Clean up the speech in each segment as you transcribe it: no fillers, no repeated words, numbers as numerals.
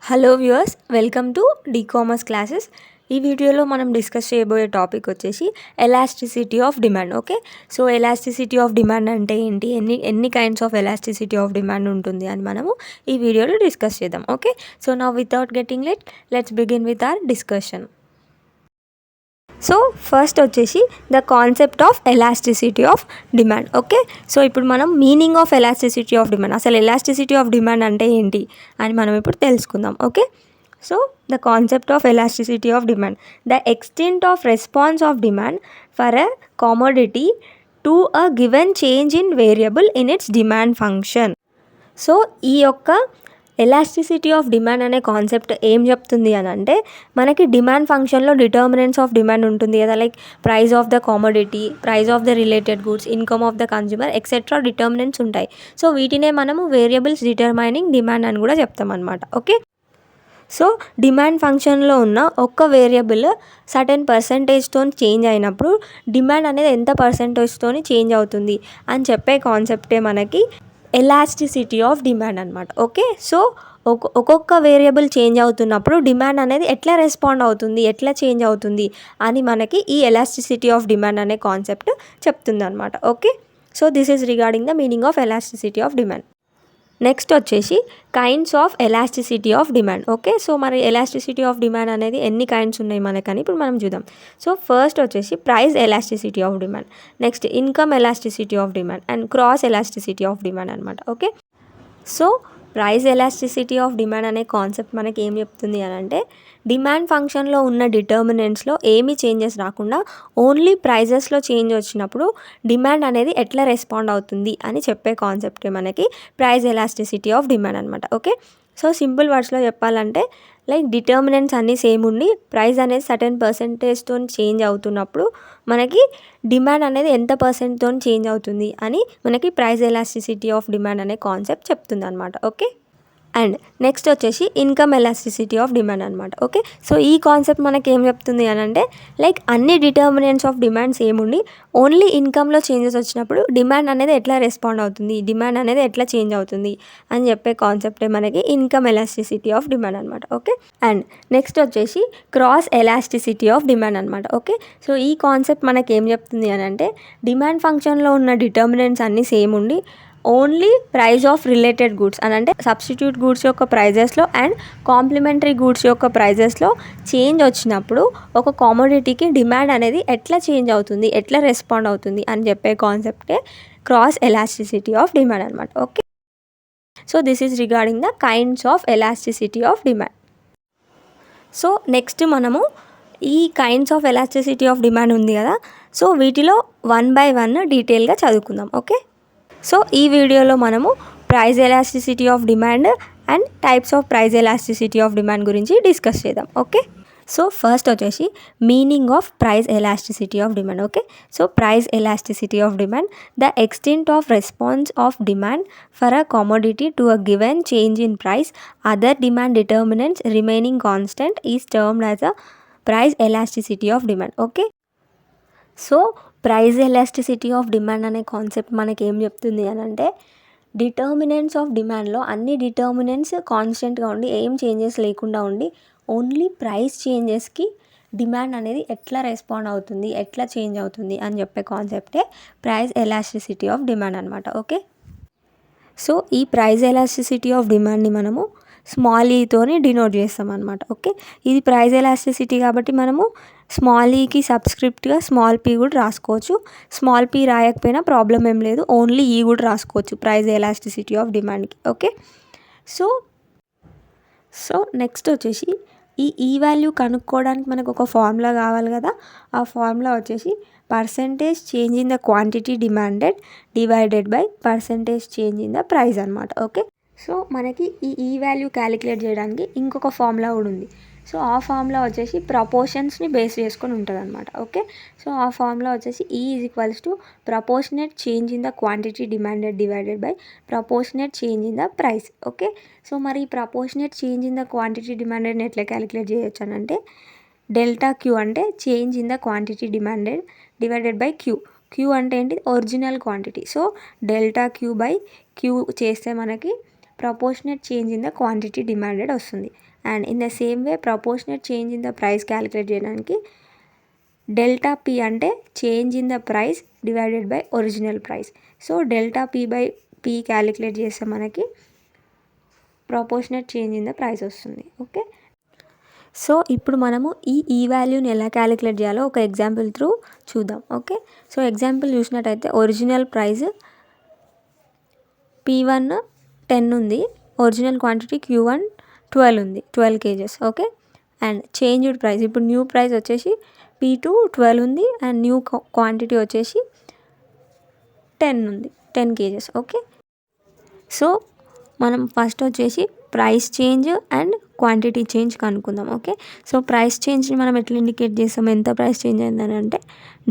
Hello viewers, welcome to commerce classes. ఈ వీడియోలో మనం డిస్కస్ చేయబోయే టాపిక్ వచ్చేసి elasticity of demand. Okay, so elasticity of demand అంటే ఏంటి, ఎన్ని kinds of elasticity of demand ఉంటుంది అని మనము ఈ వీడియోలో డిస్కస్ చేద్దాం. Okay, so now without getting late, let's begin with our discussion. So first వచ్చేసి the concept of elasticity of demand. Okay, so ఇప్పుడు మనం meaning of elasticity of demand, అసలు ఎలాస్టిసిటీ ఆఫ్ డిమాండ్ అంటే ఏంటి అని మనం ఇప్పుడు తెలుసుకుందాం. Okay, so the concept of elasticity of demand, the extent of response of demand for a commodity to a given change in variable in it's demand function. So ఈ యొక్క elasticity of demand అనే concept ఏం చెప్తుంది అని అంటే, మనకి demand ఫంక్షన్లో determinants of demand ఉంటుంది కదా, like price of the commodity, price of the related goods, income of the consumer etcetera determinants ఉంటాయి. సో వీటినే మనము వేరియబుల్స్ డిటర్మైనింగ్ డిమాండ్ అని కూడా చెప్తాం అనమాట. ఓకే, సో డిమాండ్ ఫంక్షన్లో ఉన్న ఒక్క వేరియబుల్ సర్టెన్ పర్సంటేజ్తో చేంజ్ అయినప్పుడు డిమాండ్ అనేది ఎంత పర్సంటేజ్తో చేంజ్ అవుతుంది అని చెప్పే కాన్సెప్టే మనకి ఎలాస్టిసిటీ ఆఫ్ డిమాండ్ అనమాట. ఓకే, సో ఒక్కొక్క వేరియబుల్ చేంజ్ అవుతున్నప్పుడు డిమాండ్ అనేది ఎట్లా రెస్పాండ్ అవుతుంది, ఎట్లా చేంజ్ అవుతుంది అని మనకి ఈ ఎలాస్టిసిటీ ఆఫ్ డిమాండ్ అనే కాన్సెప్ట్ చెప్తుంది అనమాట. Okay, so this is regarding the meaning of elasticity of demand. Next వచ్చేసి kinds of elasticity of demand. Okay, so మరి ఎలాస్టిసిటీ ఆఫ్ డిమాండ్ అనేది ఎన్ని కైండ్స్ ఉన్నాయి మనకని ఇప్పుడు మనం చూద్దాం. సో ఫస్ట్ వచ్చేసి price elasticity of demand, next income elasticity of demand and cross elasticity of demand అనమాట. Okay, so price elasticity of demand అనే కాన్సెప్ట్ మనకి ఏం చెప్తుంది అని అంటే, డిమాండ్ ఫంక్షన్లో ఉన్న డిటర్మినెంట్స్లో ఏమీ చేంజెస్ రాకుండా ఓన్లీ ప్రైజెస్లో చేంజ్ వచ్చినప్పుడు డిమాండ్ అనేది ఎట్లా రెస్పాండ్ అవుతుంది అని చెప్పే కాన్సెప్టే మనకి ప్రైస్ ఎలాస్టిసిటీ ఆఫ్ డిమాండ్ అనమాట. ఓకే, సో సింపుల్ వర్డ్స్లో చెప్పాలంటే, లైక్ డిటర్మినెంట్స్ అన్నీ సేమ్ ఉండి ప్రైస్ అనేది సర్టెన్ పర్సంటేజ్తో చేంజ్ అవుతున్నప్పుడు మనకి డిమాండ్ అనేది ఎంత పర్సెంట్తో చేంజ్ అవుతుంది అని మనకి ప్రైస్ ఎలాస్టిసిటీ ఆఫ్ డిమాండ్ అనే కాన్సెప్ట్ చెప్తుంది అనమాట. ఓకే, అండ్ నెక్స్ట్ వచ్చేసి ఇన్కమ్ ఎలాస్టిసిటీ ఆఫ్ డిమాండ్ అనమాట. ఓకే, సో ఈ కాన్సెప్ట్ మనకి ఏం చెప్తుంది అని అంటే, లైక్ అన్ని డిటర్మినెంట్స్ ఆఫ్ డిమాండ్స్ ఏముండి ఓన్లీ ఇన్కమ్లో చేంజెస్ వచ్చినప్పుడు డిమాండ్ అనేది ఎట్లా రెస్పాండ్ అవుతుంది, డిమాండ్ అనేది ఎట్లా చేంజ్ అవుతుంది అని చెప్పే కాన్సెప్టే మనకి ఇన్కమ్ ఎలాస్టిసిటీ ఆఫ్ డిమాండ్ అనమాట. ఓకే, అండ్ నెక్స్ట్ వచ్చేసి క్రాస్ ఎలాస్టిసిటీ ఆఫ్ డిమాండ్ అనమాట. ఓకే, సో ఈ కాన్సెప్ట్ మనకి ఏం చెప్తుంది అని అంటే, డిమాండ్ ఫంక్షన్లో ఉన్న డిటర్మినెంట్స్ అన్నీ సేమ్ ఉండి only price of related goods అని అంటే సబ్స్టిట్యూట్ గుడ్స్ యొక్క ప్రైజెస్లో అండ్ కాంప్లిమెంటరీ గుడ్స్ యొక్క ప్రైజెస్లో చేంజ్ వచ్చినప్పుడు ఒక కామోడిటీకి డిమాండ్ అనేది ఎట్లా చేంజ్ అవుతుంది, ఎట్లా రెస్పాండ్ అవుతుంది అని చెప్పే కాన్సెప్టే క్రాస్ ఎలాస్టిసిటీ ఆఫ్ డిమాండ్ అనమాట. Okay, so this is regarding the kinds of elasticity of demand. So next మనము ఈ kinds of elasticity of demand ఉంది కదా, సో వీటిలో 1 by 1 డీటెయిల్గా చదువుకుందాం. ఓకే, సో ఈ వీడియోలో మనము price elasticity of demand and types of price elasticity of demand గురించి డిస్కస్ చేద్దాం. ఓకే, సో ఫస్ట్ వచ్చేసి meaning of price elasticity of demand. Okay, so price elasticity of demand, the extent of response of demand for a commodity to a given change in price, other demand determinants remaining constant is termed as a price elasticity of demand. Okay, so price elasticity of demand అనే concept మనకి ఏం చెప్తుంది అని అంటే, determinants of డిమాండ్లో అన్ని determinants కాన్స్టెంట్గా ఉండి ఏం చేంజెస్ లేకుండా ఉండి ఓన్లీ ప్రైస్ చేంజెస్కి డిమాండ్ అనేది ఎట్లా రెస్పాండ్ అవుతుంది, ఎట్లా చేంజ్ అవుతుంది అని చెప్పే కాన్సెప్టే ప్రైస్ ఎలాస్టిసిటీ ఆఫ్ డిమాండ్ అనమాట. ఓకే, సో ఈ ప్రైస్ ఎలాస్టిసిటీ ఆఫ్ డిమాండ్ని మనము స్మాల్ ఈతోని డినోట్ చేస్తాం అనమాట. ఓకే, ఇది ప్రైస్ ఎలాస్టిసిటీ కాబట్టి మనము స్మాల్ ఈకి సబ్స్క్రిప్ట్గా స్మాల్ పీ కూడా రాసుకోవచ్చు. స్మాల్ పీ రాయకపోయినా ప్రాబ్లం ఏం లేదు, ఓన్లీ ఈ కూడా రాసుకోవచ్చు ప్రైస్ ఎలాస్టిసిటీ ఆఫ్ డిమాండ్కి. ఓకే, సో నెక్స్ట్ వచ్చేసి ఈ వాల్యూ కనుక్కోవడానికి మనకు ఒక ఫార్ములా కావాలి కదా, ఆ ఫార్ములా వచ్చేసి percentage change in the quantity demanded divided by percentage change in the price అనమాట. ఓకే, సో మనకి ఈ వాల్యూ క్యాలిక్యులేట్ చేయడానికి ఇంకొక ఫార్ములా కూడా ఉంది. సో ఆ ఫార్ములా వచ్చేసి ప్రపోర్షన్స్ని బేస్ చేసుకొని ఉంటుంది అనమాట. ఓకే, సో ఆ ఫార్ములా వచ్చేసి E is equals to proportionate change in the quantity demanded divided by proportionate change in the price. Okay, so మరి proportionate change in the quantity డిమాండెడ్ని ఎట్లా క్యాలిక్యులేట్ చేయొచ్చు అని అంటే, డెల్టా క్యూ అంటే change in the quantity demanded divided by Q. Q అంటే ఏంటి, original quantity. So delta Q by Q చేస్తే మనకి proportionate change in the quantity demanded వస్తుంది. And in the same way proportionate change in the price calculate చేయడానికి delta P అంటే change in the price divided by original price. So delta P by P calculate చేస్తే మనకి proportionate change in the price వస్తుంది. Okay, so ఇప్పుడు మనము ఈ వాల్యూని ఎలా క్యాలిక్యులేట్ చేయాలో ఒక ఎగ్జాంపుల్ త్రూ చూద్దాం. ఓకే, సో ఎగ్జాంపుల్ చూసినట్టయితే ఒరిజినల్ ప్రైస్ P1 10 ఉంది, ఒరిజినల్ క్వాంటిటీ Q1 12 ఉంది, 12 kgs. Okay, and changed price ఇప్పుడు న్యూ ప్రైస్ వచ్చేసి P2 12 ఉంది అండ్ న్యూ క్వాంటిటీ వచ్చేసి 10 ఉంది, 10 kgs. ఓకే, సో మనం ఫస్ట్ వచ్చేసి price change and quantity change కనుక్కుందాం. ఓకే, సో ప్రైస్ చేంజ్ని మనం ఎట్లా ఇండికేట్ చేస్తాం, ఎంత ప్రైస్ చేంజ్ అయిందని అంటే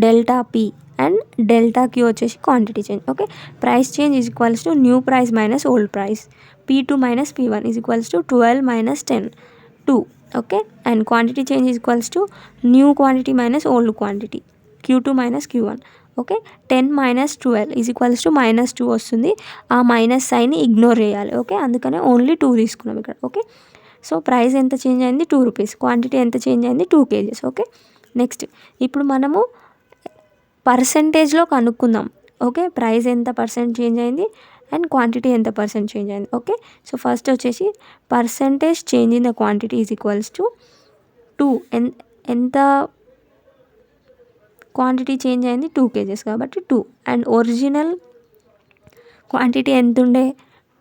delta P and delta Q వచ్చేసి quantity change. Okay, price change is equals to new price minus old price, P2 minus P1 is equals to 12 minus 10 2. Okay, and quantity change is equals to new quantity minus old quantity Q2 minus Q1. Okay, 10 minus 12 is equals to -2 వస్తుంది. ఆ minus సైన్ని ignore చేయాలి. Okay, అందుకనే only 2 తీసుకున్నాం ఇక్కడ. Okay, so price ఎంత change అయింది 2 rupees, quantity ఎంత change అయింది 2 kgs. ఓకే, నెక్స్ట్ ఇప్పుడు మనము పర్సంటేజ్లో కనుక్కుందాం. ఓకే, ప్రైస్ ఎంత పర్సెంట్ చేంజ్ అయింది అండ్ క్వాంటిటీ ఎంత పర్సెంట్ చేంజ్ అయింది. ఓకే, సో ఫస్ట్ వచ్చేసి percentage change in the quantity is equals to 2. ఎంత క్వాంటిటీ చేంజ్ అయింది 2 kgs కాబట్టి 2. అండ్ ఒరిజినల్ క్వాంటిటీ ఎంత ఉండే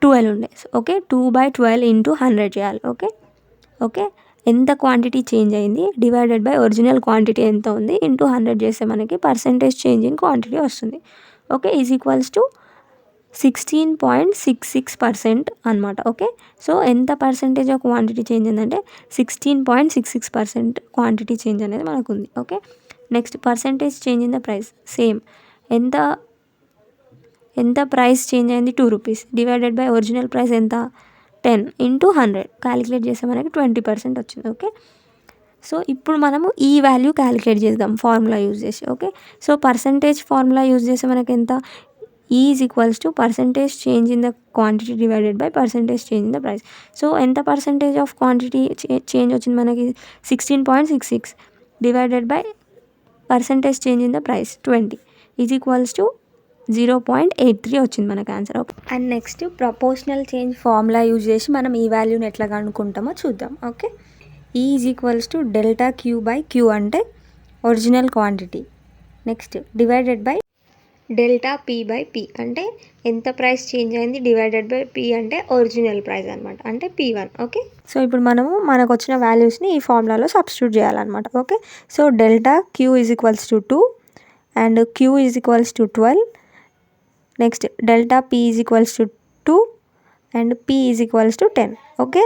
12 ఉండే. ఓకే, 2/12 ఇంటూ 100 చేయాలి. ఓకే, ఓకే, ఎంత క్వాంటిటీ చేంజ్ అయింది డివైడెడ్ బై ఒరిజినల్ క్వాంటిటీ ఎంత ఉంది ఇంటూ 100 చేస్తే మనకి పర్సంటేజ్ చేంజ్ ఇన్ క్వాంటిటీ వస్తుంది. ఓకే, ఈజ్ ఈక్వల్స్ టు 16.66% అనమాట. ఓకే, సో ఎంత పర్సంటేజ్ ఆఫ్ క్వాంటిటీ చేంజ్ అయిందంటే 16.66% క్వాంటిటీ చేంజ్ అనేది మనకు ఉంది. Okay, next percentage change in the price same, ఎంత ప్రైస్ చేంజ్ అయింది 2 rupees divided by original price ఎంత 10 ఇంటూ 100 క్యాలిక్యులేట్ చేస్తే మనకి 20% వచ్చింది. ఓకే, సో ఇప్పుడు మనము ఈ వాల్యూ క్యాలిక్యులేట్ చేద్దాం ఫార్ములా యూజ్ చేసి. Okay, so percentage formula use చేస్తే మనకి ఎంత is equals to percentage change in the quantity divided by percentage change in the price. So ఎంత పర్సంటేజ్ ఆఫ్ క్వాంటిటీ చేంజ్ వచ్చింది మనకి 16.66 divided by percentage change in the price 20 is equals to 0.83 వచ్చింది మనకు answer. Okay, and next proportional change formula use చేసి మనం ఈ వాల్యూని ఎట్లా కనుక్కుంటామో చూద్దాం. Okay, E is equals to delta Q by Q అంటే original quantity, next divided by delta P by P అంటే ఎంత ప్రైస్ చేంజ్ అయింది డివైడెడ్ బై పీ అంటే ఒరిజినల్ ప్రైస్ అనమాట, అంటే P1. ఓకే, సో ఇప్పుడు మనకు వచ్చిన వాల్యూస్ని ఈ ఫార్ములాలో సబ్స్టిట్యూట్ చేయాలన్నమాట. Okay, so delta Q is equals to 2 and Q is equals to 12, next delta P is equals to 2 and P is equals to 10. Okay,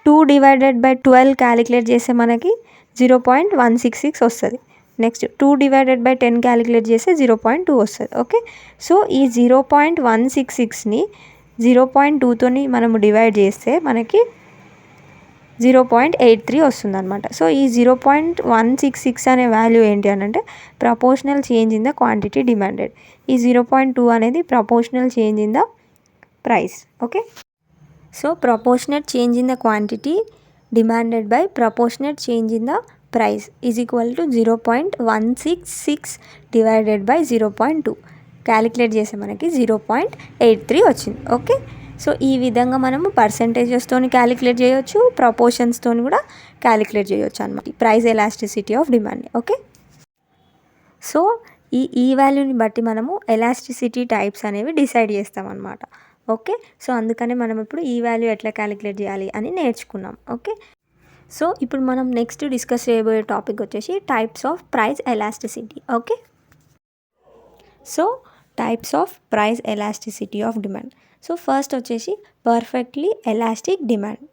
2 divided by 12 calculate చేస్తే మనకి 0.166 వస్తుంది. నెక్స్ట్ 2 డివైడెడ్ బై 10 క్యాలిక్యులేట్ చేస్తే 0.2 వస్తుంది. Okay, so ఈ 0.166ని 0.2తో మనము divide చేస్తే మనకి 0.83 వస్తుంది అనమాట. సో ఈ 0.166 అనే వాల్యూ ఏంటి అని అంటే proportional change in the quantity demanded. ఈ 0.2 అనేది proportional change in the price. Okay, so proportionate change in the quantity demanded by proportionate change in the price is equal to 0.166 divided by 0.2 calculate చేస్తే మనకి 0.83 వచ్చింది. Okay, so ఈ విధంగా మనము పర్సంటేజెస్తో calculate చేయొచ్చు, ప్రపోర్షన్స్తో కూడా క్యాలిక్యులేట్ చేయొచ్చు అనమాట price elasticity of demand. Okay, so ఈ వాల్యూని బట్టి మనము ఎలాస్టిసిటీ టైప్స్ అనేవి డిసైడ్ చేస్తామన్నమాట. ఓకే, సో అందుకనే మనం ఇప్పుడు ఈ వాల్యూ ఎట్లా క్యాలిక్యులేట్ చేయాలి అని నేర్చుకున్నాం. ఓకే, సో ఇప్పుడు మనం నెక్స్ట్ డిస్కస్ చేయబోయే టాపిక్ వచ్చేసి types of price elasticity. Okay, so types of price elasticity of demand. So first వచ్చేసి perfectly elastic demand.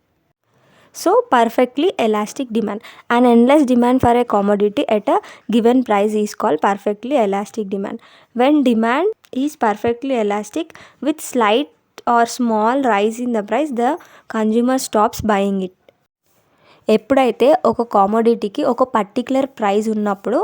So perfectly elastic demand, an endless demand for a commodity at a given price is called perfectly elastic demand. When demand is perfectly elastic with slight or small rise in the price, the consumer stops buying it. ఎప్పుడైతే ఒక కామోడిటీకి ఒక particular price ఉన్నప్పుడు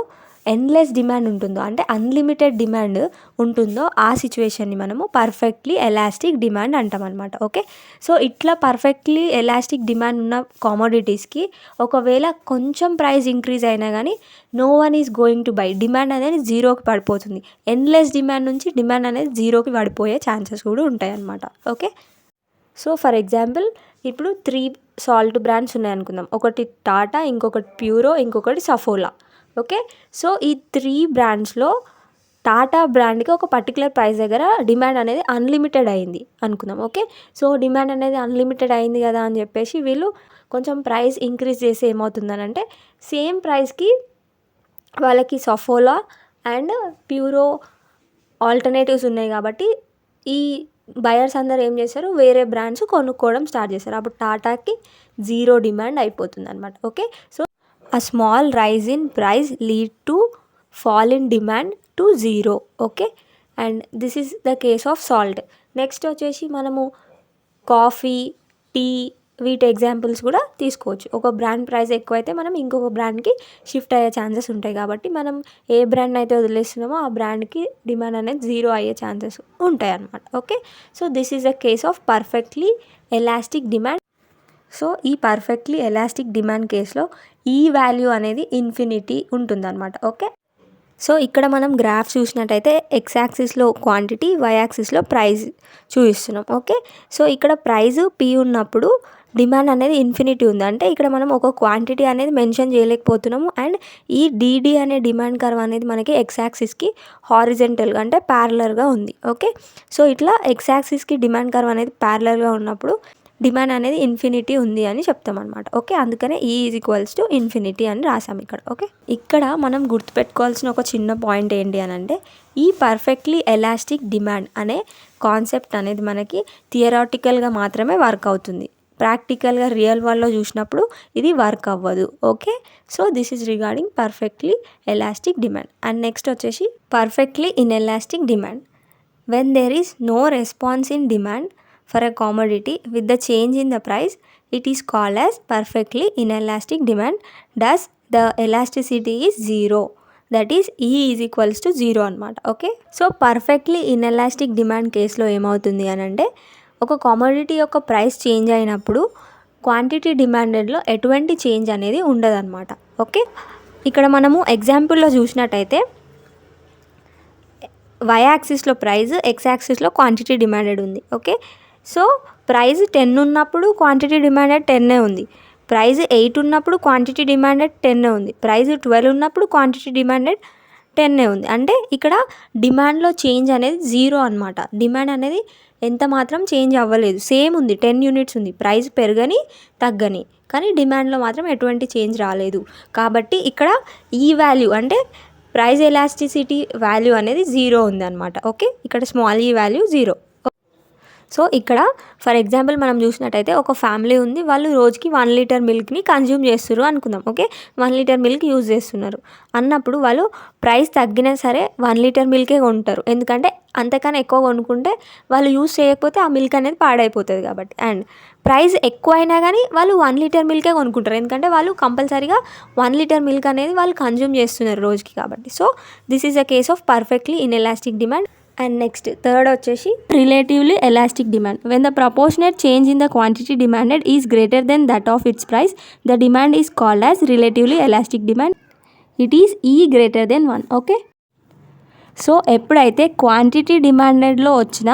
endless demand ఉంటుందో, అంటే unlimited demand ఉంటుందో, ఆ సిచ్యువేషన్ని మనము పర్ఫెక్ట్లీ ఎలాస్టిక్ డిమాండ్ అంటాం అనమాట. ఓకే, సో ఇట్లా పర్ఫెక్ట్లీ ఎలాస్టిక్ డిమాండ్ ఉన్న కామోడిటీస్కి ఒకవేళ కొంచెం ప్రైస్ ఇంక్రీజ్ అయినా కానీ no one is going to buy, demand అనేది జీరోకి పడిపోతుంది. ఎండ్లెస్ డిమాండ్ నుంచి డిమాండ్ అనేది జీరోకి పడిపోయే ఛాన్సెస్ కూడా ఉంటాయి అన్నమాట. ఓకే, సో ఫర్ ఎగ్జాంపుల్ ఇప్పుడు 3 సాల్ట్ బ్రాండ్స్ ఉన్నాయనుకుందాం. ఒకటి టాటా, ఇంకొకటి ప్యూరో, ఇంకొకటి సఫోలా. ఓకే, సో ఈ 3 బ్రాండ్స్లో టాటా బ్రాండ్కి ఒక పర్టికులర్ ప్రైస్ దగ్గర డిమాండ్ అనేది అన్లిమిటెడ్ అయింది అనుకుందాం. ఓకే, సో డిమాండ్ అనేది అన్లిమిటెడ్ అయింది కదా అని చెప్పేసి వీళ్ళు కొంచెం ప్రైస్ ఇంక్రీజ్ చేసి ఏమవుతుందనంటే సేమ్ ప్రైస్కి వాళ్ళకి సఫోలా అండ్ ప్యూరో ఆల్టర్నేటివ్స్ ఉన్నాయి కాబట్టి ఈ బయర్స్ అందరు ఏం చేశారు, వేరే బ్రాండ్స్ కొనుక్కోవడం స్టార్ట్ చేశారు. అప్పుడు టాటాకి జీరో డిమాండ్ అయిపోతుంది అనమాట. Okay, so a small rise in price lead to fall in demand to zero. Okay, and this is the case of salt. Next వచ్చేసి మనము కాఫీ, టీ వీటి ఎగ్జాంపుల్స్ కూడా తీసుకోవచ్చు. ఒక బ్రాండ్ ప్రైస్ ఎక్కువైతే మనం ఇంకొక బ్రాండ్కి షిఫ్ట్ అయ్యే ఛాన్సెస్ ఉంటాయి కాబట్టి మనం ఏ బ్రాండ్ అయితే వదిలేస్తున్నామో ఆ బ్రాండ్కి డిమాండ్ అనేది జీరో అయ్యే ఛాన్సెస్ ఉంటాయి అన్నమాట. Okay, so this is a case of perfectly elastic demand. So ఈ పర్ఫెక్ట్లీ ఎలాస్టిక్ డిమాండ్ కేసులో ఈ వాల్యూ అనేది ఇన్ఫినిటీ ఉంటుందన్నమాట. ఓకే, సో ఇక్కడ మనం గ్రాఫ్ చూసినట్టయితే ఎక్స్ యాక్సిస్లో క్వాంటిటీ, వై యాక్సిస్లో ప్రైస్ చూపిస్తున్నాం. ఓకే, సో ఇక్కడ ప్రైస్ పీ ఉన్నప్పుడు డిమాండ్ అనేది ఇన్ఫినిటీ ఉంది, అంటే ఇక్కడ మనం ఒక క్వాంటిటీ అనేది మెన్షన్ చేయలేకపోతున్నాము. అండ్ ఈ డీడీ అనే డిమాండ్ కర్వ్ అనేది మనకి ఎక్స్ యాక్సిస్కి హారిజెంటల్గా అంటే ప్యారలర్గా ఉంది. ఓకే, సో ఇట్లా ఎక్స్ యాక్సిస్కి డిమాండ్ కర్వ్ అనేది ప్యారలర్గా ఉన్నప్పుడు డిమాండ్ అనేది ఇన్ఫినిటీ ఉంది అని చెప్తాం అనమాట. ఓకే, అందుకనే ఈ ఈజ్ ఈక్వల్స్ టు ఇన్ఫినిటీ అని రాసాం ఇక్కడ. ఓకే, ఇక్కడ మనం గుర్తుపెట్టుకోవాల్సిన ఒక చిన్న పాయింట్ ఏంటి అని అంటే ఈ పర్ఫెక్ట్లీ ఎలాస్టిక్ డిమాండ్ అనే కాన్సెప్ట్ అనేది మనకి థియరాటికల్గా మాత్రమే వర్క్ అవుతుంది. ప్రాక్టికల్గా రియల్ వరల్డ్లో చూసినప్పుడు ఇది వర్క్ అవ్వదు. Okay, so this is regarding perfectly elastic demand. And next వచ్చేసి perfectly inelastic demand. When there is no response in demand for a commodity with the change in the price, it is called as perfectly inelastic demand. Thus the elasticity is zero, that is E is equals to 0 అనమాట. Okay, so perfectly inelastic demand కేసులో ఏమవుతుంది అని అంటే ఒక commodity యొక్క price change అయినప్పుడు quantity డిమాండెడ్లో ఎటువంటి చేంజ్ అనేది ఉండదన్నమాట. ఓకే, ఇక్కడ మనము ఎగ్జాంపుల్లో చూసినట్టయితే వై యాక్సిస్లో ప్రైస్, ఎక్స్ యాక్సిస్లో క్వాంటిటీ డిమాండెడ్ ఉంది. ఓకే, సో ప్రైస్ 10 ఉన్నప్పుడు క్వాంటిటీ డిమాండెడ్ 10 ఉంది. ప్రైస్ 8 ఉన్నప్పుడు క్వాంటిటీ డిమాండెడ్ 10 ఉంది. ప్రైస్ 12 ఉన్నప్పుడు క్వాంటిటీ డిమాండెడ్ 10 ఉంది. అంటే ఇక్కడ డిమాండ్లో చేంజ్ అనేది జీరో అనమాట. డిమాండ్ అనేది ఎంత మాత్రం చేంజ్ అవ్వలేదు, సేమ్ ఉంది, 10 యూనిట్స్ ఉంది. ప్రైస్ పెరగని తగ్గని, కానీ డిమాండ్లో మాత్రం ఎటువంటి చేంజ్ రాలేదు. కాబట్టి ఇక్కడ ఈ వాల్యూ అంటే ప్రైస్ ఎలాస్టిసిటీ వాల్యూ అనేది జీరో ఉంది అనమాట. ఓకే, ఇక్కడ స్మాల్ ఈ వాల్యూ జీరో. సో ఇక్కడ ఫర్ ఎగ్జాంపుల్ మనం చూసినట్టయితే ఒక ఫ్యామిలీ ఉంది, వాళ్ళు రోజుకి 1 లీటర్ మిల్క్ని కన్జ్యూమ్ చేస్తున్నారు అనుకుందాం. ఓకే, 1 లీటర్ మిల్క్ యూజ్ చేస్తున్నారు అన్నప్పుడు వాళ్ళు ప్రైస్ తగ్గినా సరే 1 లీటర్ మిల్కే కొంటారు, ఎందుకంటే అంతకన్నా ఎక్కువ కొనుక్కుంటే వాళ్ళు యూజ్ చేయకపోతే ఆ మిల్క్ అనేది పాడైపోతుంది కాబట్టి. అండ్ ప్రైస్ ఎక్కువ అయినా కానీ వాళ్ళు 1 లీటర్ మిల్కే కొనుక్కుంటారు, ఎందుకంటే వాళ్ళు కంపల్సరీగా 1 లీటర్ మిల్క్ అనేది వాళ్ళు కన్జ్యూమ్ చేస్తున్నారు రోజుకి కాబట్టి. So this is a case of perfectly inelastic demand. And next third వచ్చేసి relatively elastic demand. When the proportionate change in the quantity demanded is greater than that of its price, the demand is called as relatively elastic demand. It is E greater than 1. Okay, so ఎప్పుడైతే quantity డిమాండెడ్లో వచ్చిన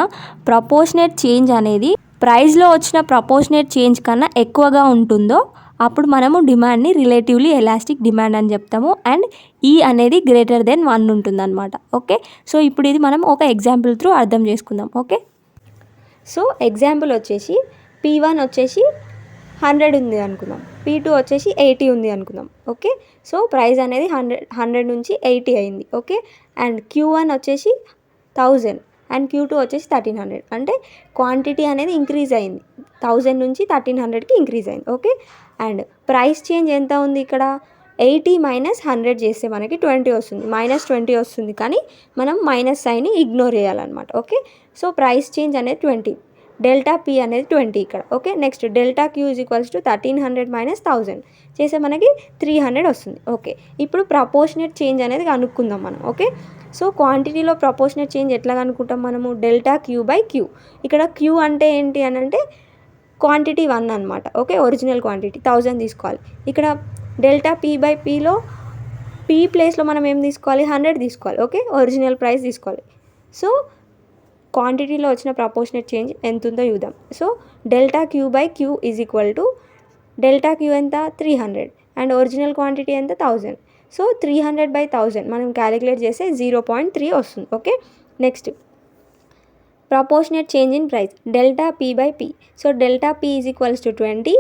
proportionate change అనేది ప్రైస్లో వచ్చిన proportionate change కన్నా ఎక్కువగా ఉంటుందో అప్పుడు మనము డిమాండ్ని రిలేటివ్లీ ఎలాస్టిక్ డిమాండ్ అని చెప్తాము. అండ్ ఈ అనేది గ్రేటర్ దెన్ 1 ఉంటుందన్నమాట. ఓకే, సో ఇప్పుడు ఇది మనం ఒక ఎగ్జాంపుల్ త్రూ అర్థం చేసుకుందాం. ఓకే, సో ఎగ్జాంపుల్ వచ్చేసి P1 వచ్చేసి 100 ఉంది అనుకుందాం, P2 వచ్చేసి 80 ఉంది అనుకుందాం. ఓకే, సో ప్రైస్ అనేది 100 నుంచి 80 అయింది. ఓకే, అండ్ Q1 వచ్చేసి 1000 అండ్ Q2 వచ్చేసి 1300. అంటే క్వాంటిటీ అనేది ఇంక్రీజ్ అయింది, 1000 నుంచి 1300కి ఇంక్రీజ్ అయింది. ఓకే, అండ్ ప్రైస్ చేంజ్ ఎంత ఉంది ఇక్కడ 80 మైనస్ 100 చేస్తే మనకి 20 వస్తుంది, -20 వస్తుంది, కానీ మనం మైనస్ సైన్ని ఇగ్నోర్ చేయాలన్నమాట. ఓకే, సో ప్రైస్ చేంజ్ అనేది 20. డెల్టా పీ అనేది 20 ఇక్కడ. Okay, next delta Q is equals to 1300 minus 1000 చేస్తే మనకి 300 వస్తుంది. ఓకే, ఇప్పుడు ప్రపోర్షనేట్ చేంజ్ అనేది కనుక్కుందాం మనం. ఓకే, సో క్వాంటిటీలో ప్రపోర్షనేట్ చేంజ్ ఎట్లా కనుక్కుంటాం మనము? Delta Q by Q. ఇక్కడ క్యూ అంటే ఏంటి అని అంటే క్వాంటిటీ 1 అనమాట. ఓకే, ఒరిజినల్ క్వాంటిటీ 1000 తీసుకోవాలి. ఇక్కడ డెల్టా పీ బై పీలో పీ ప్లేస్లో మనం ఏం తీసుకోవాలి? 100 తీసుకోవాలి. ఓకే, ఒరిజినల్ ప్రైస్ తీసుకోవాలి. సో క్వాంటిటీలో వచ్చిన ప్రపోర్షనేట్ చేంజ్ ఎంత ఉందో చూద్దాం. So delta Q by Q is equal to delta Q ఎంత? 300 అండ్ ఒరిజినల్ క్వాంటిటీ ఎంత? 1000. సో 300 బై 1000 మనం క్యాలిక్యులేట్ చేస్తే 0.3 వస్తుంది. Okay, next proportionate change in price delta P by P. So delta P is equals to 20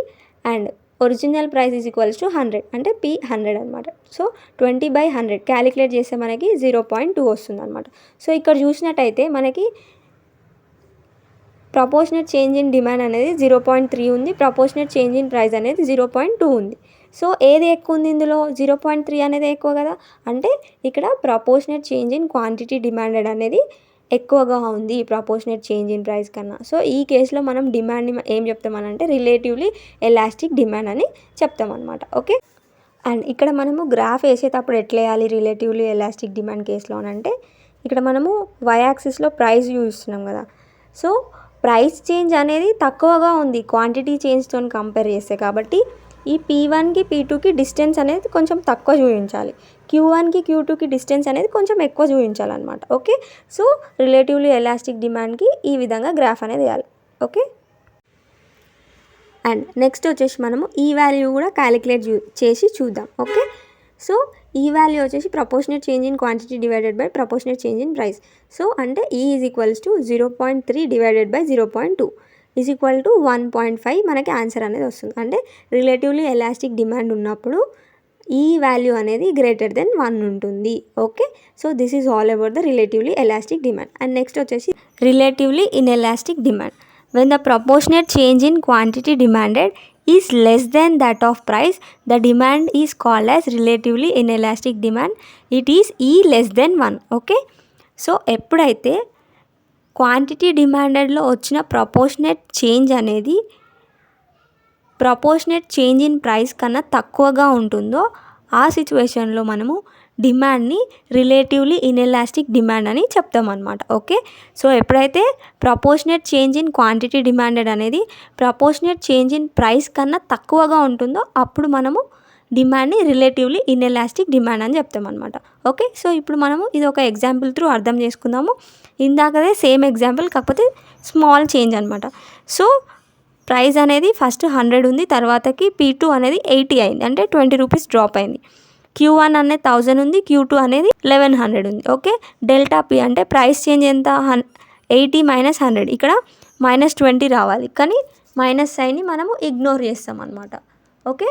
and original price is equals to 100 అంటే P 100 అనమాట. So 20 by 100 calculate చేస్తే మనకి 0.2 వస్తుంది అనమాట. సో ఇక్కడ చూసినట్టయితే మనకి ప్రపోర్షనేట్ చేంజ్ ఇన్ డిమాండ్ అనేది 0.3 ఉంది, ప్రపోర్షనేట్ చేంజ్ ఇన్ ప్రైస్ అనేది 0.2 ఉంది. సో ఏది ఎక్కువ ఉంది ఇందులో? 0.3 అనేది ఎక్కువ కదా, అంటే ఇక్కడ proportionate change in quantity demanded అనేది ఎక్కువగా ఉంది ప్రపోర్షనేట్ చేంజ్ ఇన్ ప్రైస్ కన్నా. సో ఈ కేసులో మనం డిమాండ్ని ఏం చెప్తామనంటే రిలేటివ్లీ ఎలాస్టిక్ డిమాండ్ అని చెప్తామన్నమాట. ఓకే, అండ్ ఇక్కడ మనము గ్రాఫ్ వేసేటప్పుడు ఎట్లా వేయాలి రిలేటివ్లీ ఎలాస్టిక్ డిమాండ్ కేసులో అంటే ఇక్కడ మనము వై యాక్సిస్లో ప్రైస్ చూపిస్తున్నాం కదా. సో ప్రైస్ చేంజ్ అనేది తక్కువగా ఉంది క్వాంటిటీ చేంజ్తో కంపేర్ చేస్తే, కాబట్టి ఈ P1కి P2కి డిస్టెన్స్ అనేది కొంచెం తక్కువ చూపించాలి, Q1కి Q2కి డిస్టెన్స్ అనేది కొంచెం ఎక్కువ చూపించాలన్నమాట. ఓకే, సో రిలేటివ్లీ ఎలాస్టిక్ డిమాండ్కి ఈ విధంగా గ్రాఫ్ అనేది వేయాలి. ఓకే, అండ్ నెక్స్ట్ వచ్చేసి మనము ఈ వాల్యూ కూడా క్యాలిక్యులేట్ చేసి చూద్దాం. ఓకే, సో ఈ వాల్యూ వచ్చేసి proportionate change in quantity divided by proportionate change in price. So అంటే E is equals to 0.3 divided by 0.2 is equal to 1.5 మనకి ఆన్సర్ అనేది వస్తుంది. అంటే రిలేటివ్లీ ఎలాస్టిక్ డిమాండ్ ఉన్నప్పుడు ఈ వాల్యూ అనేది గ్రేటర్ దెన్ 1 ఉంటుంది. Okay, so this is all about the relatively elastic demand. And next వచ్చేసి relatively inelastic demand. When the proportionate change in quantity demanded is less than that of price, the demand is called as relatively inelastic demand. It is E less than 1. Okay, so ఎప్పుడైతే quantity డిమాండెడ్లో వచ్చిన proportionate change అనేది proportionate change in price కన్నా తక్కువగా ఉంటుందో ఆ సిచ్యువేషన్లో మనము డిమాండ్ని రిలేటివ్లీ ఇన్ఎలాస్టిక్ డిమాండ్ అని చెప్తామన్నమాట. ఓకే, సో ఎప్పుడైతే proportionate change in quantity demanded అనేది ప్రపోర్షనేట్ చేంజ్ ఇన్ ప్రైస్ కన్నా తక్కువగా ఉంటుందో అప్పుడు మనము డిమాండ్ని రిలేటివ్లీ ఇన్ఎలాస్టిక్ డిమాండ్ అని చెప్తామన్నమాట. ఓకే, సో ఇప్పుడు మనము ఇది ఒక ఎగ్జాంపుల్ త్రూ అర్థం చేసుకుందాము. ఇందాకదే సేమ్ ఎగ్జాంపుల్ కాకపోతే స్మాల్ చేంజ్ అనమాట. సో ప్రైస్ అనేది ఫస్ట్ 100 ఉంది, తర్వాతకి P2 అనేది 80 అయింది, అంటే 20 రూపీస్ డ్రాప్ అయింది. Q1 అనేది 1000 ఉంది, Q2 అనేది 1100 ఉంది. ఓకే, డెల్టా పీ అంటే ప్రైస్ చేంజ్ ఎంత? 80 మైనస్ 100, ఇక్కడ -20 రావాలి, కానీ మైనస్ సైన్ని మనము ఇగ్నోర్ చేస్తాం అనమాట. ఓకే,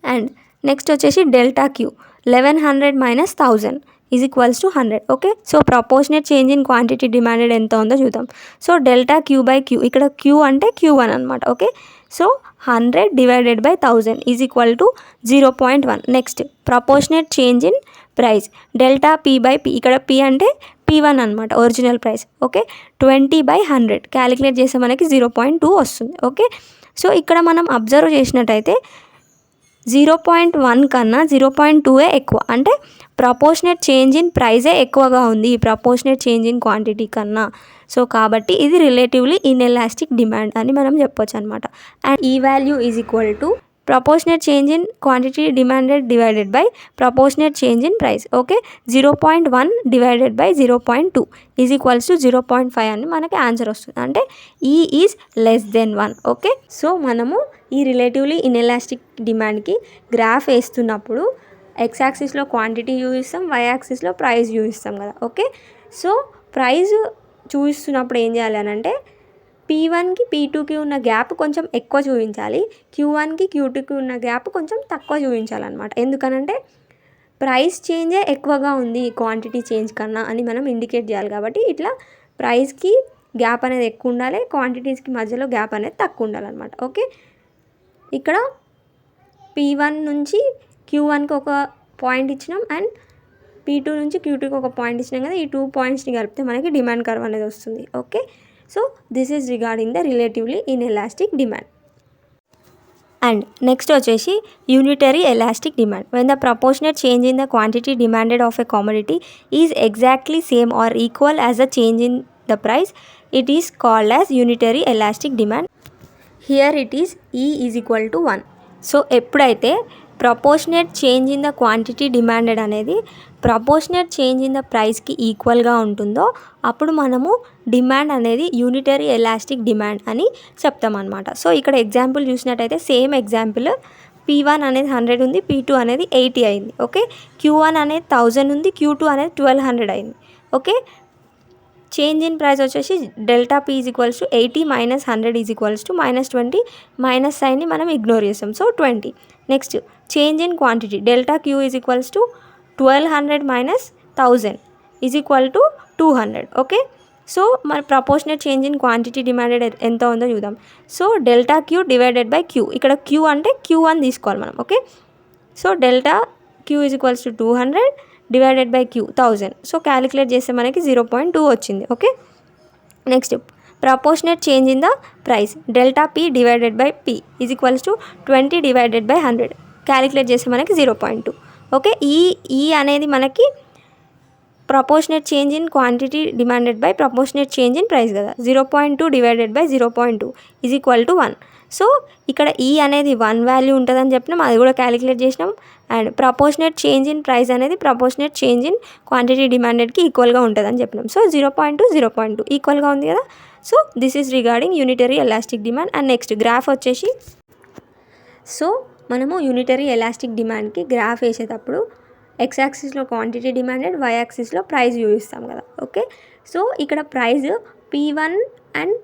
అండ్ నెక్స్ట్ వచ్చేసి delta Q 1100 minus 1000 is equals to 100. Okay, so proportionate change in quantity demanded ఎంత ఉందో చూద్దాం. So delta Q by Q, ఇక్కడ క్యూ అంటే Q1 అనమాట. Okay, so 100 divided by 1000 is equal to 0.1. Next proportionate change in price delta P by P, ఇక్కడ P అంటే P1 అనమాట original price. Okay, 20 by 100 calculate చేస్తే మనకి 0.2 వస్తుంది. ఓకే, సో ఇక్కడ మనం అబ్జర్వ్ చేసినట్టయితే 0.1 కన్నా 0.2 ఎక్కువ, అంటే ప్రపోర్షనేట్ చేంజ్ ఇన్ ప్రైజే ఎక్కువగా ఉంది ప్రపోర్షనేట్ చేంజ్ ఇన్ క్వాంటిటీ కన్నా. సో కాబట్టి ఇది రిలేటివ్లీ ఇన్ఎలాస్టిక్ డిమాండ్ అని మనం చెప్పొచ్చు అనమాట. అండ్ ఈ value is equal to proportionate change in quantity demanded divided by proportionate change in price. Okay, 0.1 divided by 0.2 is equals to 0.5 అని మనకి ఆన్సర్ వస్తుంది, అంటే E is less than 1. Okay, so మనము ఈ రిలేటివ్లీ ఇన్ఎలాస్టిక్ డిమాండ్కి graph వేస్తున్నప్పుడు X యాక్సిస్లో క్వాంటిటీ చూపిస్తాం, వై యాక్సిస్లో ప్రైస్ చూపిస్తాం కదా. ఓకే, సో ప్రైస్ చూపిస్తున్నప్పుడు ఏం చేయాలి అని అంటే P1కి P2కి ఉన్న గ్యాప్ కొంచెం ఎక్కువ చూపించాలి, Q1కి Q2కి ఉన్న గ్యాప్ కొంచెం తక్కువ చూపించాలన్నమాట. ఎందుకనంటే ప్రైస్ చేంజే ఎక్కువగా ఉంది క్వాంటిటీ చేంజ్ కన్నా అని మనం ఇండికేట్ చేయాలి. కాబట్టి ఇట్లా ప్రైస్కి గ్యాప్ అనేది ఎక్కువ ఉండాలి, క్వాంటిటీస్కి మధ్యలో గ్యాప్ అనేది తక్కువ ఉండాలన్నమాట. ఓకే, ఇక్కడ P1 నుంచి Q1కి ఒక పాయింట్ ఇచ్చినాం అండ్ P2 నుంచి Q2కి ఒక పాయింట్ ఇచ్చినాం కదా. ఈ 2 పాయింట్స్ని కలిపితే మనకి డిమాండ్ కర్వ్ అనేది వస్తుంది. Okay, so this is regarding the relatively inelastic demand. And next వచ్చేసి unitary elastic demand. When the proportionate change in the quantity demanded of a commodity is exactly same or equal as the change in the price, it is called as unitary elastic demand. Here it is E is equal to 1. So ఎప్పుడైతే proportionate change in the quantity demanded అనేది proportionate change in the ప్రైస్కి ఈక్వల్గా ఉంటుందో అప్పుడు మనము demand అనేది unitary elastic demand అని చెప్తామన్నమాట. So ఇక్కడ ఎగ్జాంపుల్ చూసినట్టయితే సేమ్ ఎగ్జాంపుల్ P1 అనేది 100 ఉంది, P2 అనేది 80 అయింది. ఓకే, Q1 అనేది 1000 ఉంది, Q2 అనేది 1200 అయింది. ఓకే, చేంజ్ ఇన్ ప్రైస్ వచ్చేసి delta P is equals to 80 minus 100 is equals to -20, minus సైన్ని మనం ఇగ్నోర్ చేస్తాం, so 20. Next change in quantity delta Q is equals to 1200 minus 1000 is equal to 200. Okay, so మన proportionate change in quantity demanded ఎంత ఉందో చూద్దాం. So delta Q divided by Q, ఇక్కడ Q అంటే Q1 తీసుకోవాలి మనం. Okay, so delta Q is equals to 200 divided by Q 1000. So calculate చేస్తే మనకి 0.2 వచ్చింది. Okay, next proportionate change in the price delta P divided by P is equals to 20 divided by 100. Calculate చేస్తే మనకి 0.2. Okay, ఈ అనేది మనకి proportionate change in quantity demanded by proportionate change in price కదా. 0.2 divided by 0.2 is equal to 1. So ఇక్కడ E అనేది 1 value ఉంటుందని చెప్పినాం, అది కూడా క్యాలిక్యులేట్ చేసినాం. And proportionate change in price అనేది ప్రపోర్షనేట్ చేంజ్ ఇన్ క్వాంటిటీ డిమాండెడ్కి ఈక్వల్గా ఉంటుందని చెప్పినాం. సో 0.2 ఈక్వల్గా ఉంది కదా. So this is regarding unitary elastic demand. And next graph వచ్చేసి, సో మనము యూనిటరీ ఎలాస్టిక్ డిమాండ్కి గ్రాఫ్ వేసేటప్పుడు X యాక్సిస్లో క్వాంటిటీ డిమాండెడ్, Y యాక్సిస్లో ప్రైస్ చూపిస్తాం కదా. ఓకే, సో ఇక్కడ ప్రైస్ P1 అండ్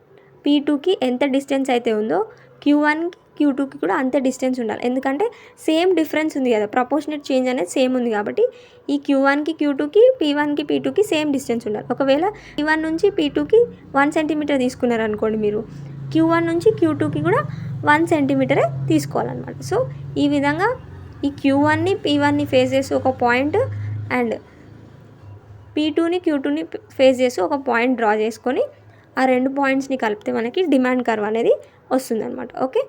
P2కి ఎంత డిస్టెన్స్ అయితే ఉందో Q1కి Q2కి కూడా అంతే డిస్టెన్స్ ఉండాలి. ఎందుకంటే సేమ్ డిఫరెన్స్ ఉంది కదా, ప్రపోర్షనేట్ చేంజ్ అనేది సేమ్ ఉంది కాబట్టి ఈ Q1కి Q2కి P1కి P2కి సేమ్ డిస్టెన్స్ ఉండాలి. ఒకవేళ P1 నుంచి P2కి 1 సెంటీమీటర్ తీసుకున్నారనుకోండి, మీరు Q1 నుంచి Q2కి కూడా 1 సెంటీమీటరే తీసుకోవాలన్నమాట. సో ఈ విధంగా ఈ Q1ని P1ని ఫేస్ చేసి ఒక పాయింట్ అండ్ P2ని Q2ని ఫేస్ చేసి ఒక పాయింట్ డ్రా చేసుకొని ఆ రెండు పాయింట్స్ని కలిపితే మనకి డిమాండ్ కర్వ్ అనేది వస్తుందన్నమాట. ఓకే,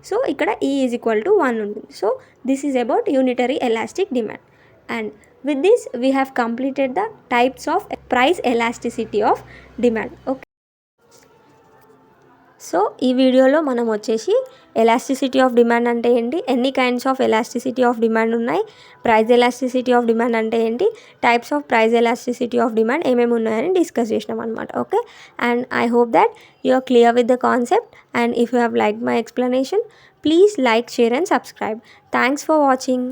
సో ఇక్కడ E ఈజ్ ఈక్వల్ టు 1 ఉంటుంది. So this is about unitary elastic demand. And with this we have completed the types of price elasticity of demand. Okay, so ఈ వీడియోలో మనం వచ్చేసి ఎలాస్టిసిటీ ఆఫ్ డిమాండ్ అంటే ఏంటి, ఎన్ని kinds of elasticity of demand ఉన్నాయి, price elasticity of demand అంటే ఏంటి, types of price elasticity of demand ఏమేమి ఉన్నాయని డిస్కస్ చేసినాం అనమాట. Okay, and I hope that you are clear with the concept. And if you have liked my explanation, please like, share and subscribe. Thanks for watching.